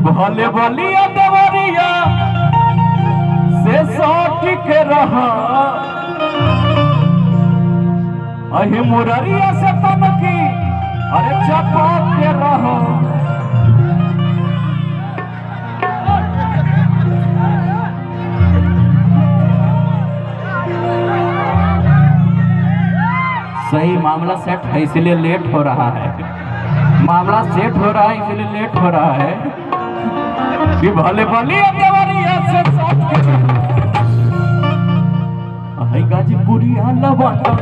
भले बलिया देवरिया से सौट के रहा अहि मुररिया से तनकी अरे चपा के रहा। सही मामला सेट है इसलिए लेट हो रहा है, मामला सेट हो रहा है इसलिए लेट हो रहा है। कि भले बलिया देवरिया से सौट के अहि गाजीपुरिया लवंडा